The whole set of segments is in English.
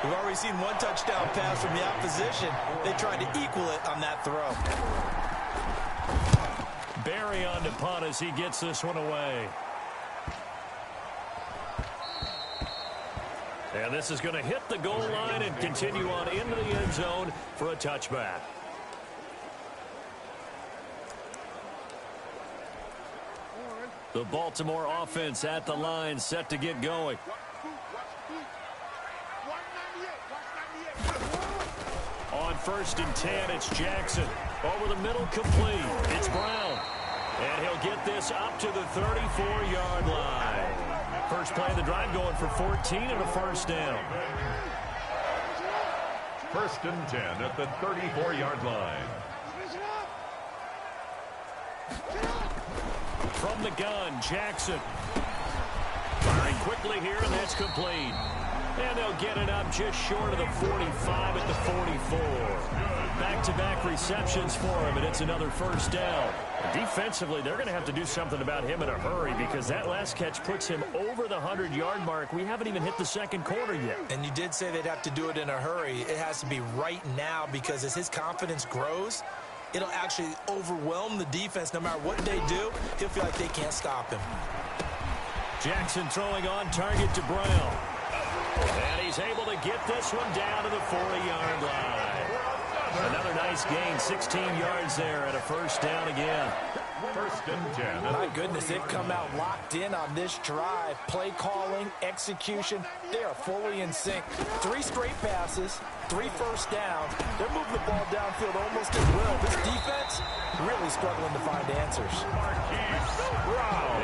We've already seen one touchdown pass from the opposition. They tried to equal it on that throw. Barry on to punt as he gets this one away. And this is going to hit the goal line and continue on into the end zone for a touchback. The Baltimore offense at the line, set to get going. On 1st and 10, it's Jackson. Over the middle, complete. It's Brown. And he'll get this up to the 34-yard line. First play of the drive going for 14 and a first down. 1st and 10 at the 34-yard line. From the gun, Jackson. Firing quickly here, and that's complete. And they'll get it up just short of the 45 at the 44. Back-to-back receptions for him, and it's another first down. Defensively, they're going to have to do something about him in a hurry because that last catch puts him over the 100-yard mark. We haven't even hit the second quarter yet. And you did say they'd have to do it in a hurry. It has to be right now because as his confidence grows, it'll actually overwhelm the defense. No matter what they do, he'll feel like they can't stop him. Jackson throwing on target to Brown. And he's able to get this one down to the 40-yard line. Another nice gain, 16 yards there and a first down again. 1st and 10. My goodness, they've come out locked in on this drive. Play calling, execution, they are fully in sync. 3 straight passes, 3 first downs. They're moving the ball downfield almost at will. This defense really struggling to find answers.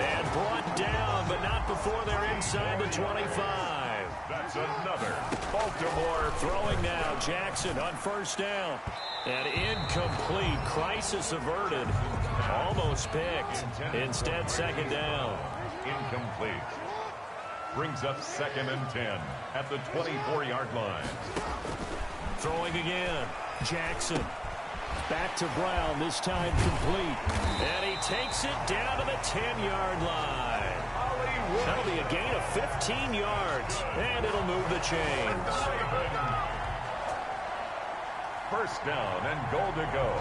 And brought down, but not before they're inside the 25. That's another Baltimore throwing now. Jackson on first down. And incomplete. Crisis averted. Almost picked. Instead, second down. Incomplete. Brings up 2nd and 10 at the 24-yard line. Throwing again. Jackson. Back to Brown, this time complete. And he takes it down to the 10-yard line. That'll be a gain of 15 yards, and it'll move the chains. First down and goal to go.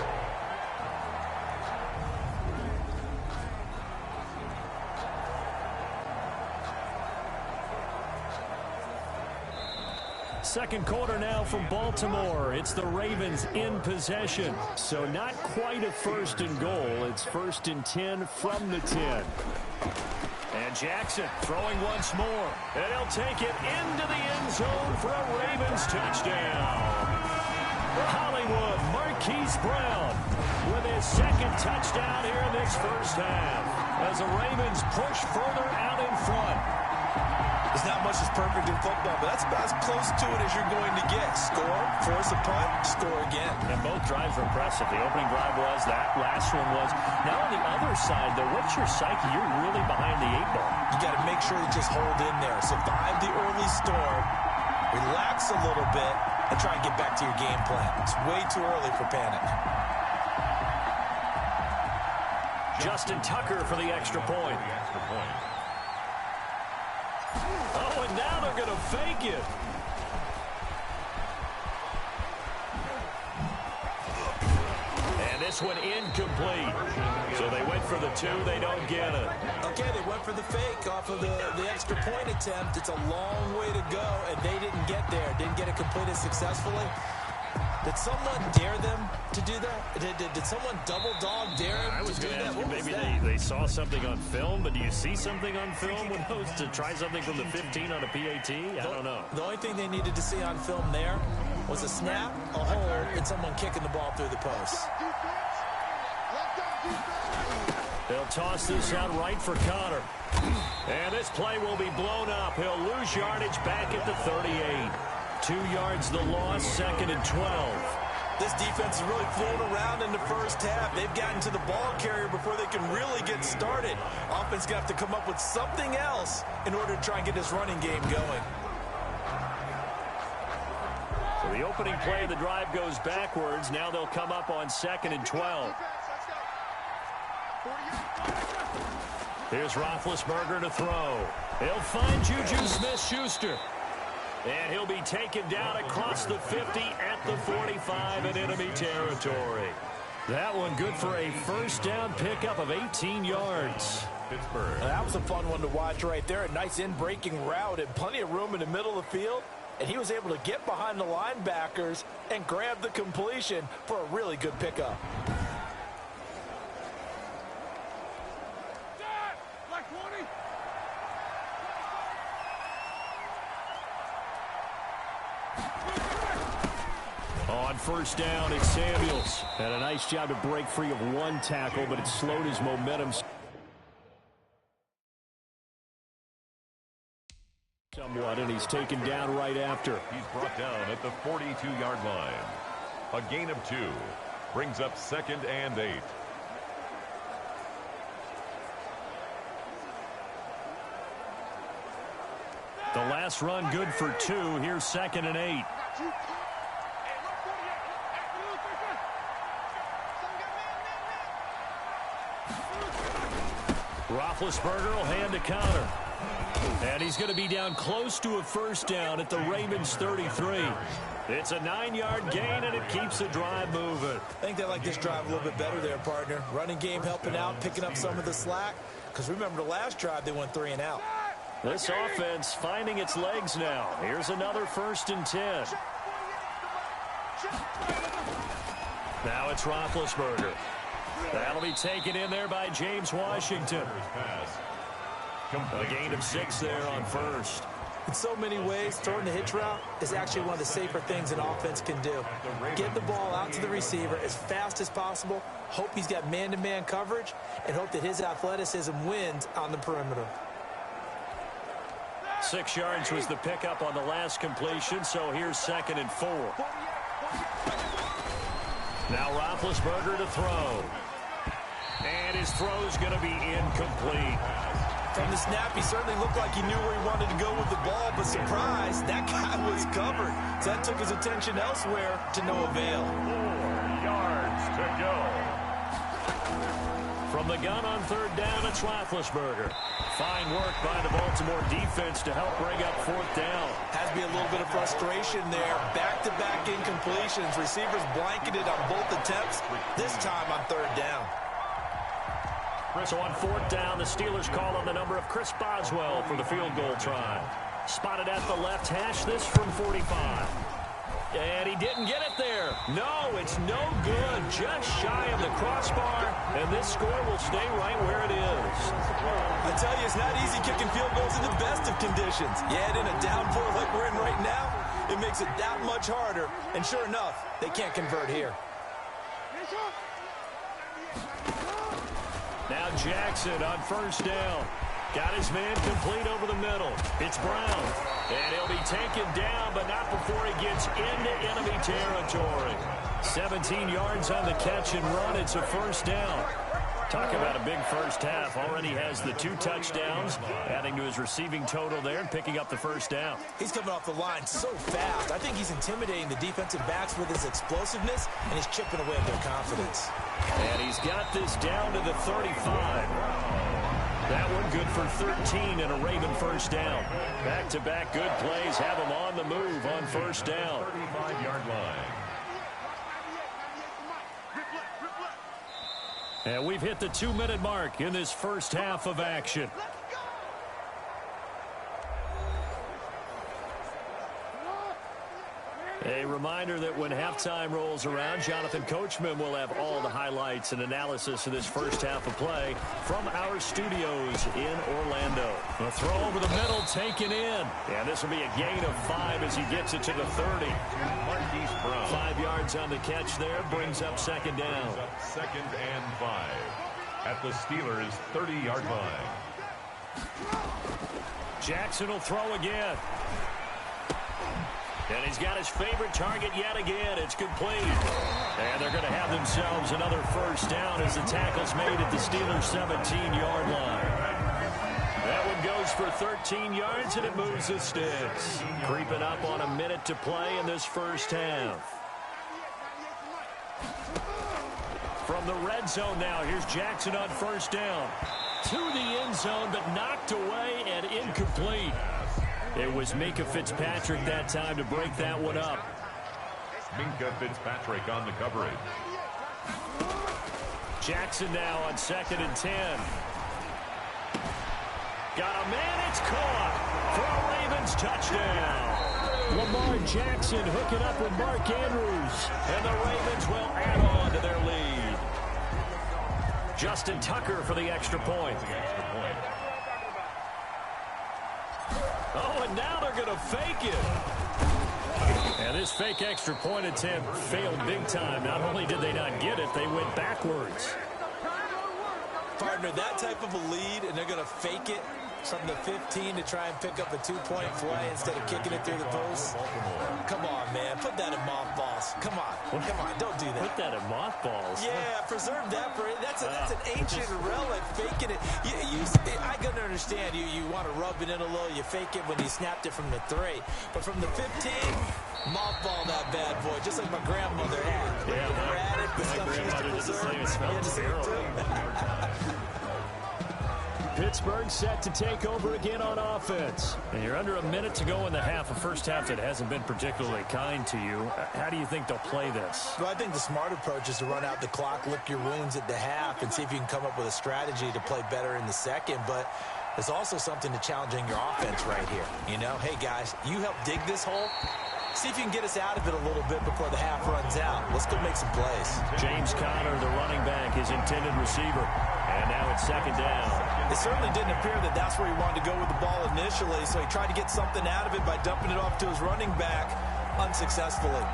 Second quarter now from Baltimore. It's the Ravens in possession. So not quite a 1st and goal. It's 1st and 10 from the 10. And Jackson throwing once more. And he'll take it into the end zone for a Ravens touchdown. Hollywood, Marquise Brown with his 2nd touchdown here in this first half. As the Ravens push further out in front. There's not much that's perfect in football, but that's about as close to it as you're going to get. Score, force a punt, score again. And both drives were impressive. The opening drive was, that last one was. Now on the other side, though, what's your psyche? You're really behind the 8 ball. You got to make sure you just hold in there. Survive the early storm, relax a little bit, and try and get back to your game plan. It's way too early for panic. Justin Tucker for the extra point. Oh, and now they're going to fake it. And this one incomplete. So they went for the 2. They don't get it. Okay, they went for the fake off of the extra point attempt. It's a long way to go, and they didn't get there. Didn't get it completed successfully. Did someone dare them to do that? Did someone double dog dare them to do that? What maybe they saw something on film, but do you see something on film when those to try something from the 15 on a PAT? I don't know. The only thing they needed to see on film there was a snap, a hold, and someone kicking the ball through the post. They'll toss this out right for Connor. And this play will be blown up. He'll lose yardage back at the 38. 2 yards the loss, 2nd and 12. This defense is really flown around in the first half. They've gotten to the ball carrier before they can really get started. Offense going to have to come up with something else in order to try and get this running game going. So the opening play of the drive goes backwards. Now they'll come up on 2nd and 12. Here's Roethlisberger to throw. He'll find Juju Smith-Schuster. And he'll be taken down across the 50 at the 45 in enemy territory. That one good for a first down pickup of 18 yards. Pittsburgh. That was a fun one to watch right there. A nice in-breaking route and plenty of room in the middle of the field. And he was able to get behind the linebackers and grab the completion for a really good pickup. On first down, it's Samuels. Had a nice job to break free of one tackle, but it slowed his momentum somewhat, and he's taken down right after. He's brought down at the 42-yard line. A gain of 2 brings up 2nd and 8. The last run good for 2. Here's 2nd and 8. Roethlisberger will hand a counter. And he's going to be down close to a first down at the Ravens 33. It's a 9-yard gain, and it keeps the drive moving. I think they like this drive a little bit better there, partner. Running game helping out, picking up some of the slack. Because remember the last drive, they went 3 and out. This offense finding its legs now. Here's another 1st and 10. Now it's Roethlisberger. That'll be taken in there by James Washington. A gain of 6 there on first. In so many ways, throwing the hitch route is actually one of the safer things an offense can do. Get the ball out to the receiver as fast as possible, hope he's got man-to-man coverage, and hope that his athleticism wins on the perimeter. 6 yards was the pickup on the last completion, so here's 2nd and 4. Now Roethlisberger to throw. And his throw's going to be incomplete. From the snap, he certainly looked like he knew where he wanted to go with the ball, but surprise, that guy was covered. So that took his attention elsewhere to no avail. 4 yards to go. From the gun on 3rd down, it's Roethlisberger. Fine work by the Baltimore defense to help bring up 4th down. Has to be a little bit of frustration there. Back-to-back incompletions. Receivers blanketed on both attempts, this time on 3rd down. So on 4th down, the Steelers call on the number of Chris Boswell for the field goal try. Spotted at the left hash, this from 45. And he didn't get it there. No, it's no good. Just shy of the crossbar. And this score will stay right where it is. I tell you, it's not easy kicking field goals in the best of conditions. You add in a downpour like we're in right now, it makes it that much harder. And sure enough, they can't convert here. Now Jackson on 1st down. Got his man complete over the middle. It's Brown. And he'll be taken down, but not before he gets into enemy territory. 17 yards on the catch and run. It's a 1st down. Talk about a big first half. Already has the 2 touchdowns, adding to his receiving total there and picking up the 1st down. He's coming off the line so fast. I think he's intimidating the defensive backs with his explosiveness, and he's chipping away at their confidence. And he's got this down to the 35. That one good for 13 and a Raven 1st down. Back-to-back good plays have him on the move on 1st down. 35-yard line. And we've hit the 2-minute mark in this first half of action. A reminder that when halftime rolls around, Jonathan Coachman will have all the highlights and analysis of this first half of play from our studios in Orlando. A throw over the middle taken in. And this will be a gain of 5 as he gets it to the 30. 5 yards on the catch there, brings up 2nd down. 2nd and 5 at the Steelers' 30-yard line. Jackson will throw again. And he's got his favorite target yet again. It's complete. And they're going to have themselves another 1st down as the tackle's made at the Steelers' 17-yard line. That one goes for 13 yards, and it moves the sticks. Creeping up on a minute to play in this first half. From the red zone now, here's Jackson on 1st down. To the end zone, but knocked away and incomplete. It was Minka Fitzpatrick that time to break that one up. Minka Fitzpatrick on the coverage. Jackson now on 2nd and 10. Got a man, it's caught for a Ravens touchdown. Lamar Jackson hooking up with Mark Andrews, and the Ravens will add on to their lead. Justin Tucker for the extra point. Oh, and now they're going to fake it. And this fake extra point attempt failed big time. Not only did they not get it, they went backwards. Partner, that type of a lead, and they're going to fake it from the 15 to try and pick up a 2-point play instead of kicking it through the post. Come on, man. Put that in mothballs. Come on. Come on. Don't do that. Put that in mothballs? Yeah, preserve that. That's an ancient relic, faking it. I can understand. You want to rub it in a little. You fake it when you snapped it from the 3. But from the 15, mothball that bad boy, just like my grandmother had. Yeah, Never had it. The stuff she used to preserve. It smells terrible. Pittsburgh set to take over again on offense. And you're under a minute to go in the half, a first half that hasn't been particularly kind to you. How do you think they'll play this? Well, I think the smart approach is to run out the clock, lick your wounds at the half, and see if you can come up with a strategy to play better in the second. But there's also something to challenging your offense right here. You know, hey, guys, you help dig this hole. See if you can get us out of it a little bit before the half runs out. Let's go make some plays. James Conner, the running back, his intended receiver. And now it's 2nd down. It certainly didn't appear that that's where he wanted to go with the ball initially, so he tried to get something out of it by dumping it off to his running back unsuccessfully.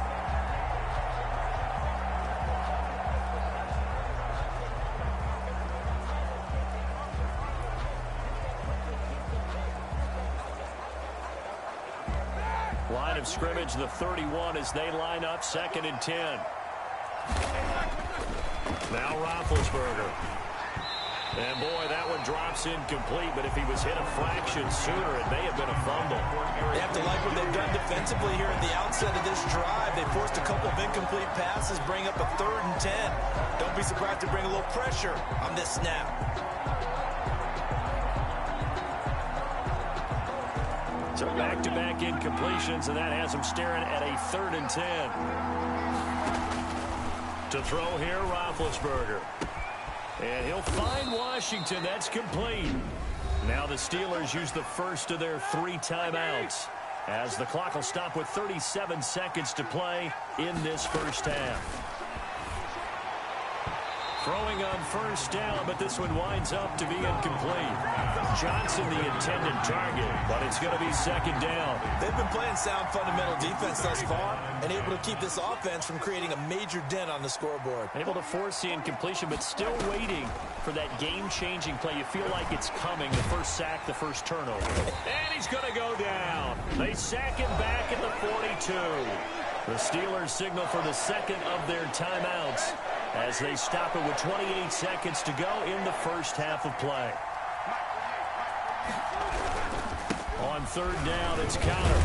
Line of scrimmage, the 31 as they line up 2nd and 10. Now Roethlisberger. And boy, that one drops incomplete, but if he was hit a fraction sooner, it may have been a fumble. They have to like what they've done defensively here at the outset of this drive. They forced a couple of incomplete passes, bring up a 3rd and 10. Don't be surprised to bring a little pressure on this snap. So back-to-back incompletions, and that has him staring at a 3rd and 10. To throw here, Roethlisberger. And he'll find Washington. That's complete. Now the Steelers use the first of their 3 timeouts, as the clock will stop with 37 seconds to play in this first half. Throwing on 1st down, but this one winds up to be incomplete. Johnson the intended target, but it's going to be 2nd down. They've been playing sound fundamental defense thus far and able to keep this offense from creating a major dent on the scoreboard. Able to force the incompletion, but still waiting for that game-changing play. You feel like it's coming, the first sack, the first turnover. And he's going to go down. They sack him back at the 42. The Steelers signal for the 2nd of their timeouts as they stop it with 28 seconds to go in the first half of play. On 3rd down, it's Conner.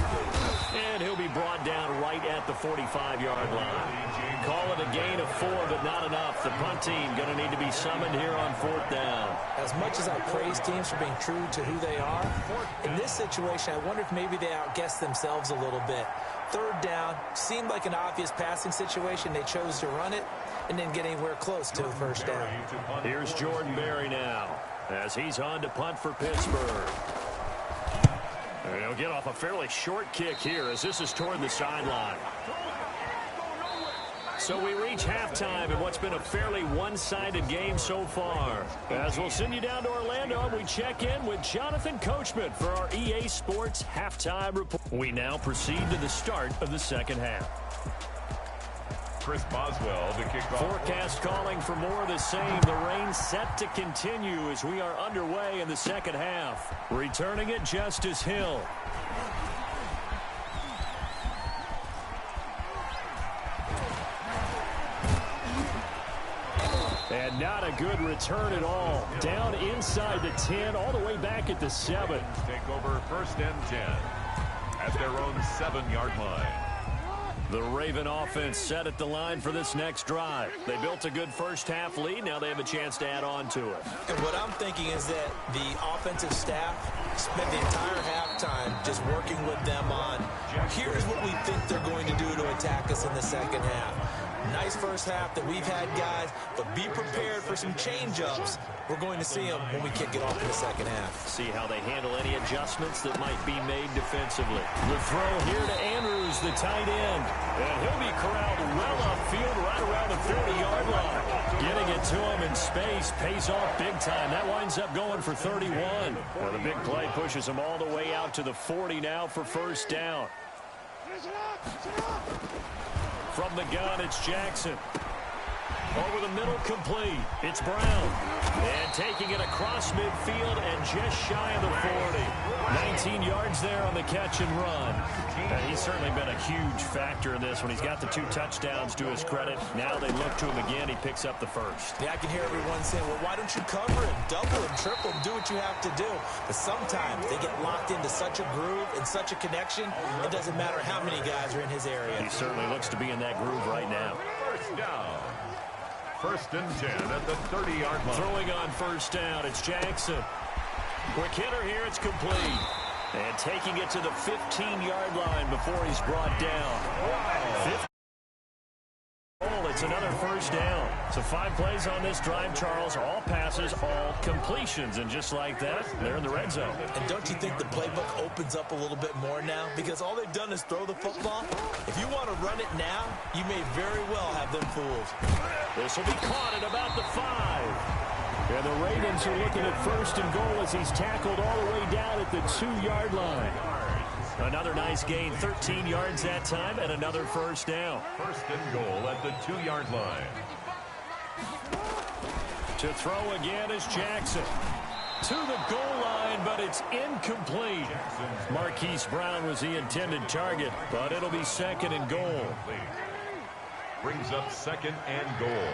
And he'll be brought down right at the 45-yard line. Call it a gain of 4, but not enough. The punt team going to need to be summoned here on 4th down. As much as I praise teams for being true to who they are, in this situation, I wonder if maybe they outguessed themselves a little bit. 3rd down, seemed like an obvious passing situation. They chose to run it and didn't get anywhere close to a 1st down. Here's Jordan Berry now as he's on to punt for Pittsburgh. And he'll get off a fairly short kick here as this is toward the sideline. So we reach halftime in what's been a fairly one-sided game so far. As we'll send you down to Orlando, we check in with Jonathan Coachman for our EA Sports Halftime Report. We now proceed to the start of the 2nd half. Chris Boswell to kick off. Forecast calling for more of the same. The rain set to continue as we are underway in the 2nd half. Returning it, Justice Hill. And not a good return at all. Down inside the 10, all the way back at the 7. Take over 1st and 10 at their own 7-yard line. The Raven offense set at the line for this next drive. They built a good first half lead. Now they have a chance to add on to it. And what I'm thinking is that the offensive staff Spent the entire halftime just working with them on, here's what we think they're going to do to attack us in the second half. Nice first half that we've had, guys, but be prepared for some change-ups. We're going to see them when we kick it off in the second half. See how they handle any adjustments that might be made defensively. The throw here to Andrews, the tight end. And he'll be corralled well upfield right around the 40-yard line. Getting it to him in space pays off big time. That winds up going for 31. Now the big play pushes him all the way out to the 40 now for first down. From the gun, it's Jackson. Over the middle, complete. It's Brown. And taking it across midfield and just shy of the 40. 19 yards there on the catch and run. And he's certainly been a huge factor in this when he's got the 2 touchdowns to his credit. Now they look to him again. He picks up the first. Yeah, I can hear everyone saying, well, why don't you cover him, double him, triple him, do what you have to do. But sometimes they get locked into such a groove and such a connection, it doesn't matter how many guys are in his area. He certainly looks to be in that groove right now. First down. First and 10 at the 30-yard line. Throwing on first down, it's Jackson. Quick hitter here, it's complete. And taking it to the 15-yard line before he's brought down. It's another first down. So 5 plays on this drive, Charles. All passes, all completions. And just like that, they're in the red zone. And don't you think the playbook opens up a little bit more now? Because all they've done is throw the football. If you want to run it now, you may very well have them fooled. This will be caught at about the 5. And the Ravens are looking at first and goal as he's tackled all the way down at the 2-yard line. Another nice gain, 13 yards that time, and another first down. First and goal at the 2-yard line. To throw again is Jackson. To the goal line, but it's incomplete. Marquise Brown was the intended target, but it'll be second and goal. Brings up second and goal.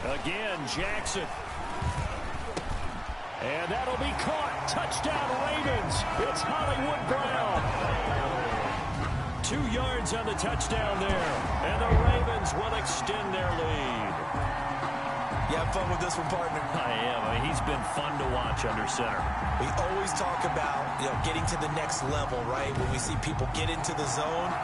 Again, Jackson. And that'll be caught. Touchdown, Ravens. It's Hollywood Brown. 2 yards on the touchdown there. And the Ravens will extend their lead. You have fun with this one, partner? I am. I mean, he's been fun to watch under center. We always talk about, getting to the next level, right? When we see people get into the zone,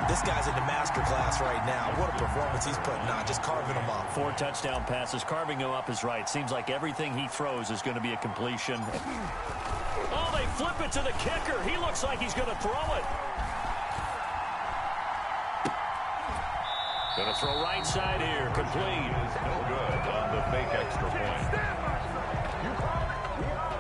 this guy's in the master class right now. What a performance he's putting on, just carving them up. 4 touchdown passes. Carving him up is right. Seems like everything he throws is going to be a completion. Oh, they flip it to the kicker. He looks like he's going to throw it. Going to throw right side here. Complete. No good on the fake extra point.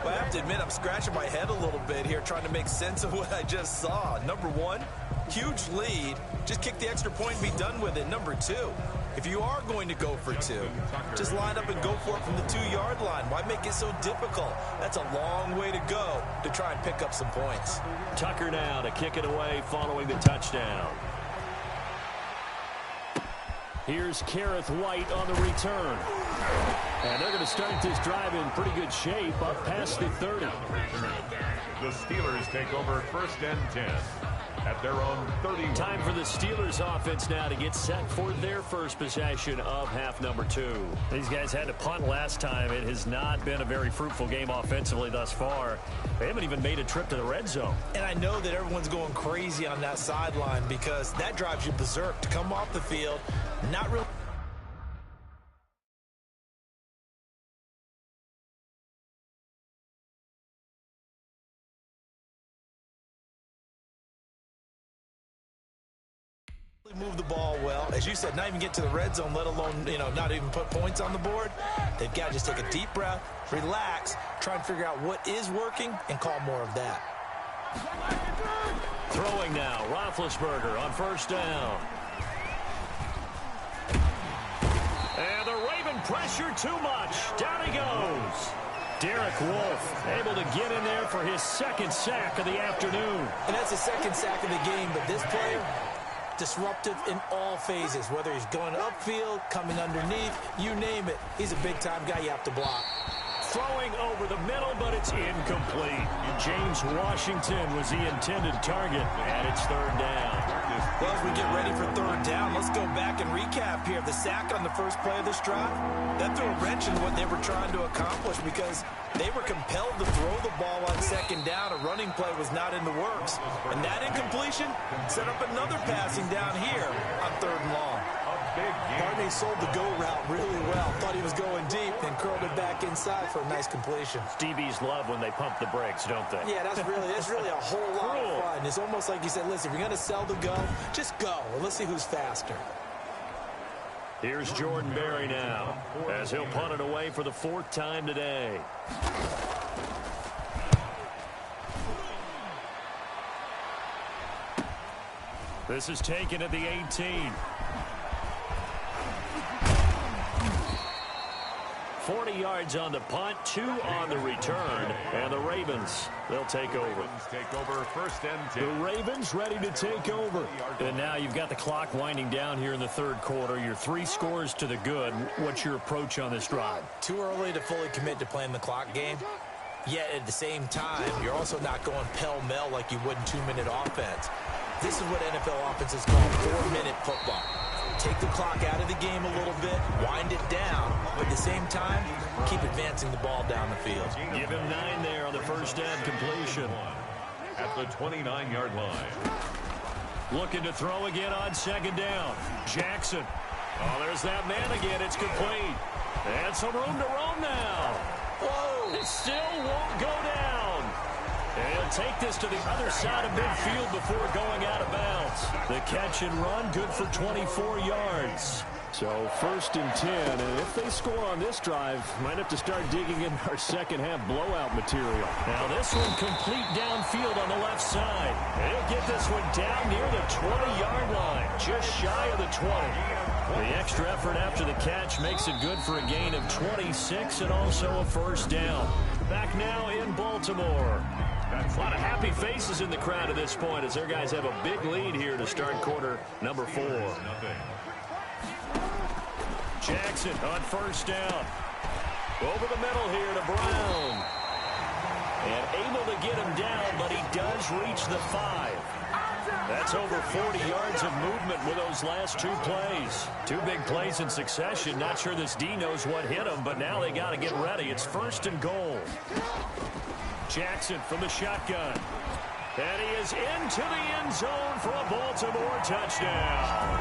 Well, I have to admit, I'm scratching my head a little bit here trying to make sense of what I just saw. Number 1, huge lead. Just kick the extra point and be done with it. Number 2, if you are going to go for 2, just line up and go for it from the 2-yard line. Why make it so difficult? That's a long way to go to try and pick up some points. Tucker now to kick it away following the touchdown. Here's Kareth White on the return. And they're going to start this drive in pretty good shape up past the 30. The Steelers take over first and 10 at their own 30. Time for the Steelers offense now to get set for their first possession of half number 2. These guys had to punt last time. It has not been a very fruitful game offensively thus far. They haven't even made a trip to the red zone. And I know that everyone's going crazy on that sideline because that drives you berserk to come off the field, not really. Move the ball well. As you said, not even get to the red zone, let alone, not even put points on the board. They've got to just take a deep breath, relax, try and figure out what is working, and call more of that. Throwing now, Roethlisberger on first down. And the Raven pressure too much. Down he goes. Derek Wolfe able to get in there for his second sack of the afternoon. And that's the second sack of the game, but this player, disruptive in all phases, whether he's going upfield, coming underneath, you name it. He's a big-time guy you have to block. Throwing over the middle, but it's incomplete. James Washington was the intended target, and it's third down. Well, as we get ready for third down, let's go back and recap here. The sack on the first play of this drive, that threw a wrench in what they were trying to accomplish because they were compelled to throw the ball on second down. A running play was not in the works. And that incompletion set up another passing down here on third and long. Barney sold the go route really well. Thought he was going deep, then curled it back inside for a nice completion. DBs love when they pump the brakes, don't they? Yeah, that's really a whole lot of fun. It's almost like you said, listen, if you're going to sell the go, just go. And let's see who's faster. Here's Jordan Berry now, as he'll punt it away for the fourth time today. This is taken at the 18. 40 yards on the punt, 2 on the return, and the Ravens, they'll take over. First and 10. The Ravens ready to take over. And now you've got the clock winding down here in the third quarter. You're 3 scores to the good. What's your approach on this drive? Too early to fully commit to playing the clock game. Yet at the same time, you're also not going pell-mell like you would in 2-minute offense. This is what NFL offenses call 4-minute football. Take the clock out of the game a little bit, wind it down, but at the same time, keep advancing the ball down the field. Give him 9 there on the first down completion. At the 29-yard line. Looking to throw again on second down. Jackson. Oh, there's that man again. It's complete. And some room to roam now. Whoa! It still won't go down. And he'll take this to the other side of midfield before going out of bounds. The catch and run, good for 24 yards. So first and 10, and if they score on this drive, might have to start digging in our second half blowout material. Now this one complete downfield on the left side. And he'll get this one down near the 20-yard line, just shy of the 20. The extra effort after the catch makes it good for a gain of 26 and also a first down. Back now in Baltimore. A lot of happy faces in the crowd at this point as their guys have a big lead here to start quarter number 4. Jackson on first down. Over the middle here to Brown. And able to get him down, but he does reach the 5. That's over 40 yards of movement with those last 2 plays. 2 big plays in succession. Not sure this D knows what hit him, but now they got to get ready. It's first and goal. Jackson from the shotgun. And he is into the end zone for a Baltimore touchdown.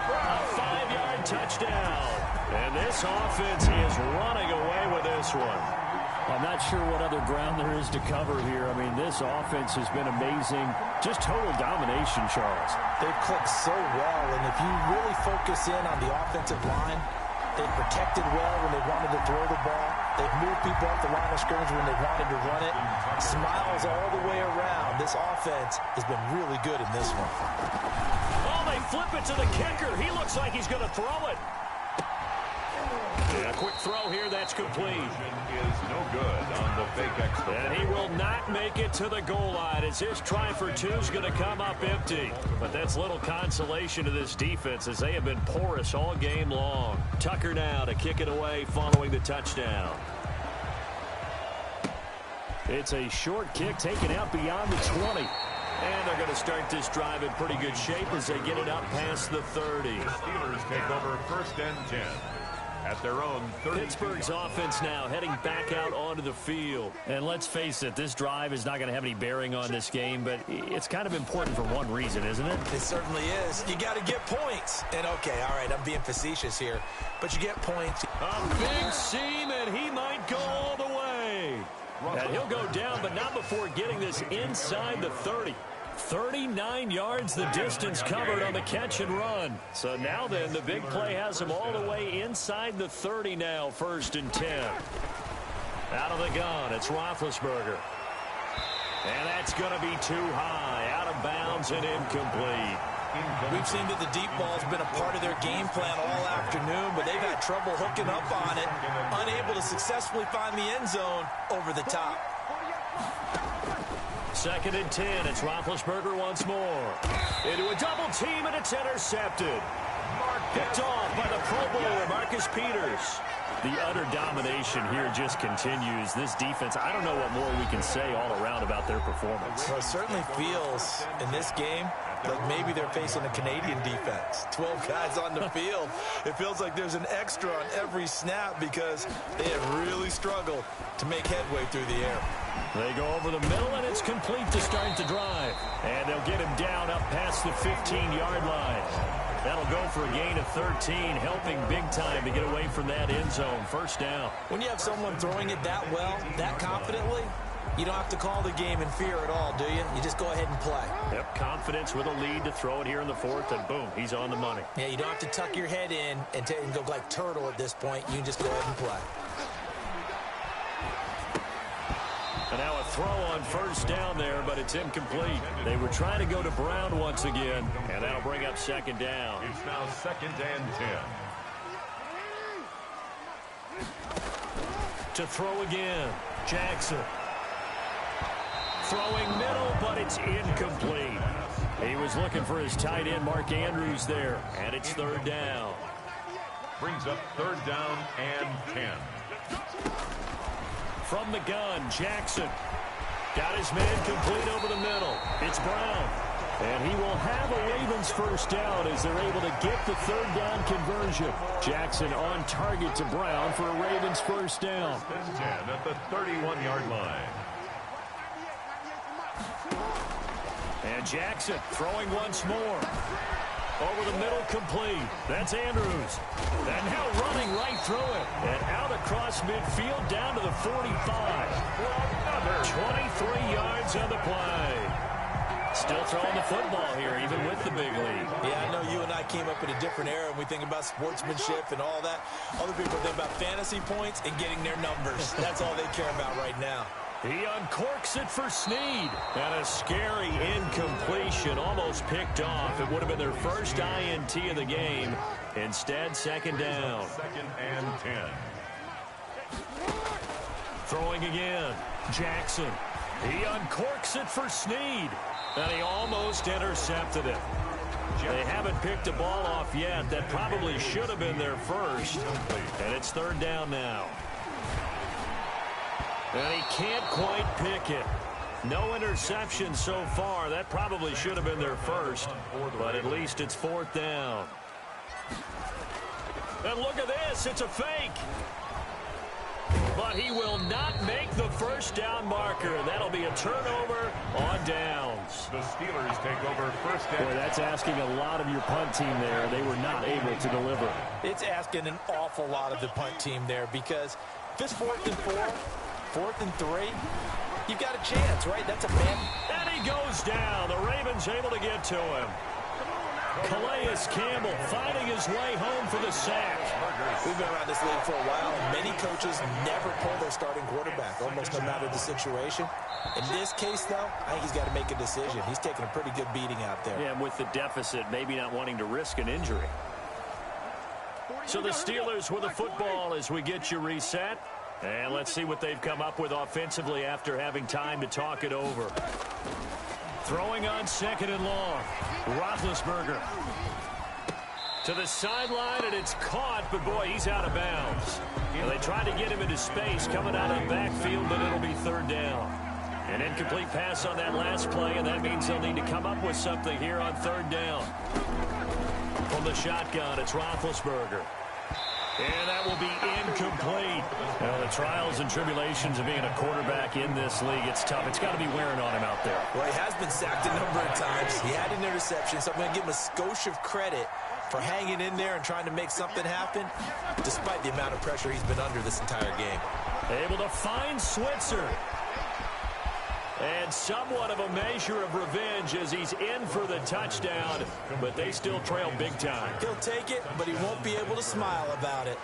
A 5-yard touchdown. And this offense is running away with this one. I'm not sure what other ground there is to cover here. I mean, this offense has been amazing. Just total domination, Charles. They've clicked so well, and if you really focus in on the offensive line, they've protected well when they wanted to throw the ball. They've moved people off the line of scrimmage when they wanted to run it. Smiles all the way around. This offense has been really good in this one. Oh, they flip it to the kicker. He looks like he's going to throw it. And a quick throw here, that's complete. Is no good on the fake extra. And he will not make it to the goal line as his try for 2 is going to come up empty. But that's little consolation to this defense as they have been porous all game long. Tucker now to kick it away following the touchdown. It's a short kick taken out beyond the 20. And they're going to start this drive in pretty good shape as they get it up past the 30. The Steelers take over first and 10. At their own 30. Pittsburgh's offense now heading back out onto the field. And let's face it, this drive is not going to have any bearing on this game, but it's kind of important for one reason, isn't it? It certainly is. You got to get points. And, okay, all right, I'm being facetious here, but you get points. A big seam, and he might go all the way. And he'll go down, but not before getting this inside the 30. 39 yards the distance covered on the catch and run. So now then, the big play has him all the way inside the 30 now, first and 10. Out of the gun, it's Roethlisberger. And that's going to be too high, out of bounds and incomplete. We've seen that the deep ball's been a part of their game plan all afternoon, but they've had trouble hooking up on it, unable to successfully find the end zone over the top. Second and 10, it's Roethlisberger once more. Into a double team, and it's intercepted. Picked off by the Pro Bowler, Marcus Peters. The utter domination here just continues. This defense, I don't know what more we can say all around about their performance. Well, it certainly feels in this game Like maybe they're facing a Canadian defense. 12 guys on the field. It feels like there's an extra on every snap because they have really struggled to make headway through the air. They go over the middle, and it's complete to start the drive. And they'll get him down up past the 15-yard line. That'll go for a gain of 13, helping big time to get away from that end zone. First down. When you have someone throwing it that well, that confidently, you don't have to call the game in fear at all, do you? You just go ahead and play. Yep, confidence with a lead to throw it here in the fourth, and boom, he's on the money. Yeah, you don't have to tuck your head in and go like turtle at this point. You can just go ahead and play. And now a throw on first down there, but it's incomplete. They were trying to go to Brown once again, and that'll bring up second down. It's now 2nd and 10. To throw again, Jackson. Throwing middle, but it's incomplete. He was looking for his tight end, Mark Andrews, there, and it's third down. Brings up 3rd down and 10. From the gun, Jackson. Got his man complete over the middle. It's Brown. And he will have a Ravens first down as they're able to get the third down conversion. Jackson on target to Brown for a Ravens first down. 10 at the 31-yard line. And Jackson throwing once more. Over the middle, complete. That's Andrews. And now running right through it. And out across midfield down to the 45. 23 yards on the play. Still throwing the football here, even with the big lead. Yeah, I know you and I came up in a different era, and we think about sportsmanship and all that. Other people think about fantasy points and getting their numbers. That's all they care about right now. He uncorks it for Snead. And a scary incompletion, almost picked off. It would have been their first INT of the game. Instead, second down. 2nd and 10. Throwing again, Jackson. He uncorks it for Snead. And he almost intercepted it. They haven't picked a ball off yet. That probably should have been their first. And it's third down now. And he can't quite pick it. No interception so far. That probably should have been their first. But at least it's fourth down. And look at this. It's a fake. But he will not make the first down marker. That'll be a turnover on downs. The Steelers take over first down. Boy, that's asking a lot of your punt team there. They were not able to deliver. It's asking an awful lot of the punt team there because if it's 4th and 4, 4th and 3, you've got a chance, right? That's a man. And he goes down. The Ravens able to get to him. Calais Campbell finding his way home for the sack. We've been around this league for a while, and many coaches never pull their starting quarterback, almost no matter the situation. In this case, though, I think he's got to make a decision. He's taking a pretty good beating out there. Yeah, and with the deficit, maybe not wanting to risk an injury. So the Steelers with the football as we get you reset. And let's see what they've come up with offensively after having time to talk it over. Throwing on 2nd and long. Roethlisberger to the sideline, and it's caught, but boy, he's out of bounds. And they tried to get him into space coming out of the backfield, but it'll be third down. An incomplete pass on that last play, and that means they'll need to come up with something here on third down. From the shotgun, it's Roethlisberger. And that will be incomplete. Well, the trials and tribulations of being a quarterback in this league, it's tough. It's got to be wearing on him out there. Well, he has been sacked a number of times. He had an interception, so I'm going to give him a skosh of credit for hanging in there and trying to make something happen, despite the amount of pressure he's been under this entire game. Able to find Switzer. And somewhat of a measure of revenge as he's in for the touchdown, but they still trail big time. He'll take it, but he won't be able to smile about it.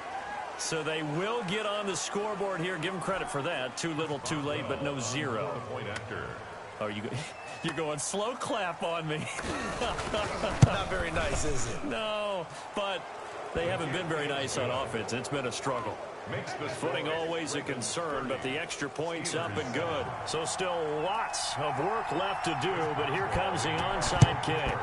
So they will get on the scoreboard here. Give him credit for that. Too little, too late, but no zero. Oh, you're going slow clap on me. Not very nice, is it? No, but they haven't been very nice on offense. It's been a struggle. Footing always a concern, but the extra point's up and good. So still lots of work left to do, but here comes the onside kick.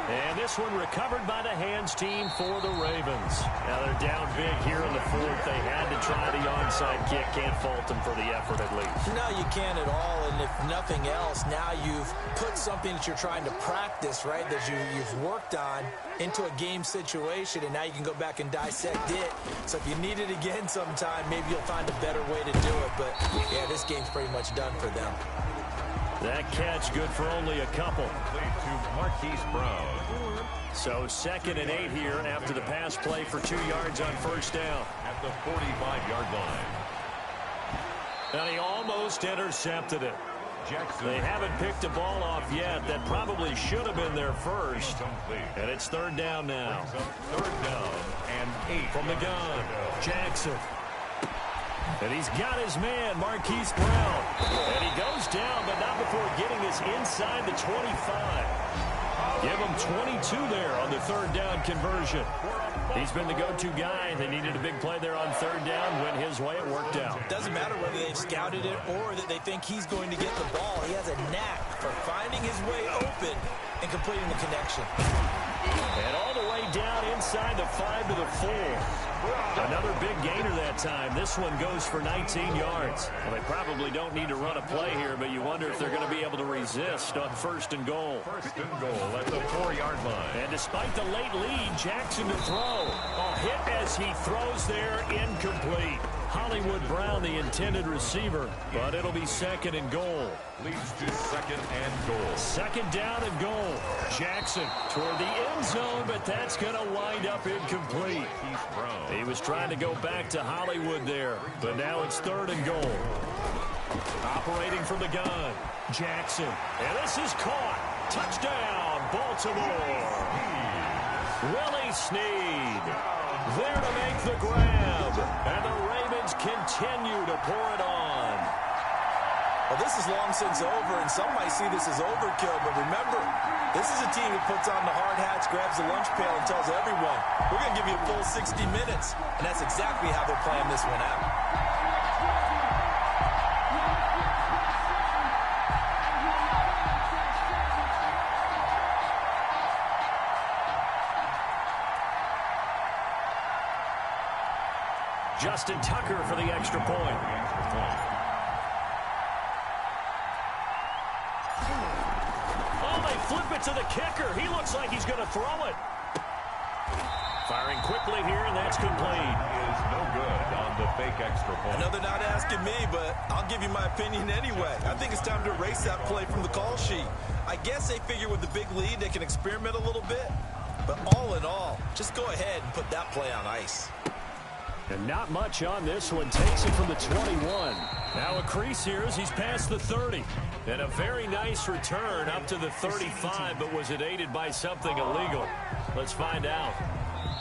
And this one recovered by the hands team for the Ravens. Now they're down big here in the fourth. They had to try the onside kick. Can't fault them for the effort at least. No, you can't at all. And if nothing else, now you've put something that you're trying to practice, right, that you've worked on into a game situation, and now you can go back and dissect it. So if you need it again sometime, maybe you'll find a better way to do it. But, yeah, this game's pretty much done for them. That catch good for only a couple. To Marquise Brown. So 2nd and 8 here after the pass play for 2 yards on first down. At the 45-yard line. And he almost intercepted it. Jackson. They haven't picked a ball off yet. That probably should have been their first. And it's 3rd down now. 3rd down and 8. From the gun, Jackson. And he's got his man, Marquise Brown. And he goes down, but not before getting us inside the 25. Give him 22 there on the 3rd down conversion. He's been the go-to guy. They needed a big play there on 3rd down. Went his way. It worked out. Doesn't matter whether they've scouted it or that they think he's going to get the ball. He has a knack for finding his way open and completing the connection. And all the way down inside the 5 to the 4. Another big gainer that time. This one goes for 19 yards. Well, they probably don't need to run a play here, but you wonder if they're going to be able to resist on 1st and goal. 1st and goal at the 4-yard line. And despite the late lead, Jackson to throw. A hit as he throws there, incomplete. Hollywood Brown, the intended receiver, but it'll be 2nd and goal. Leads to 2nd and goal. 2nd down and goal. Jackson toward the end zone, but that's going to wind up incomplete. He was trying to go back to Hollywood there, but now it's 3rd and goal. Operating from the gun, Jackson. And this is caught. Touchdown, Baltimore. Willie Snead there to make the grab. And the Ravens continue to pour it on. Well, this is long since over, and some might see this as overkill, but remember, this is a team that puts on the hard hats, grabs the lunch pail, and tells everyone, we're going to give you a full 60 minutes. And that's exactly how they're playing this one out. Justin Tucker for the extra point. Oh, they flip it to the kicker. He looks like he's going to throw it. Firing quickly here, and that's complete. Is no good on the fake extra point. I know they're not asking me, but I'll give you my opinion anyway. I think it's time to erase that play from the call sheet. I guess they figure with the big lead they can experiment a little bit. But all in all, just go ahead and put that play on ice. And not much on this one. Takes it from the 21. Now a crease here as he's past the 30. And a very nice return up to the 35, but was it aided by something illegal? Let's find out.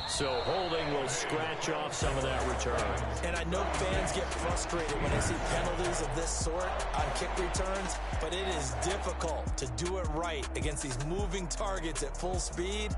So holding will scratch off some of that return. And I know fans get frustrated when they see penalties of this sort on kick returns, but it is difficult to do it right against these moving targets at full speed.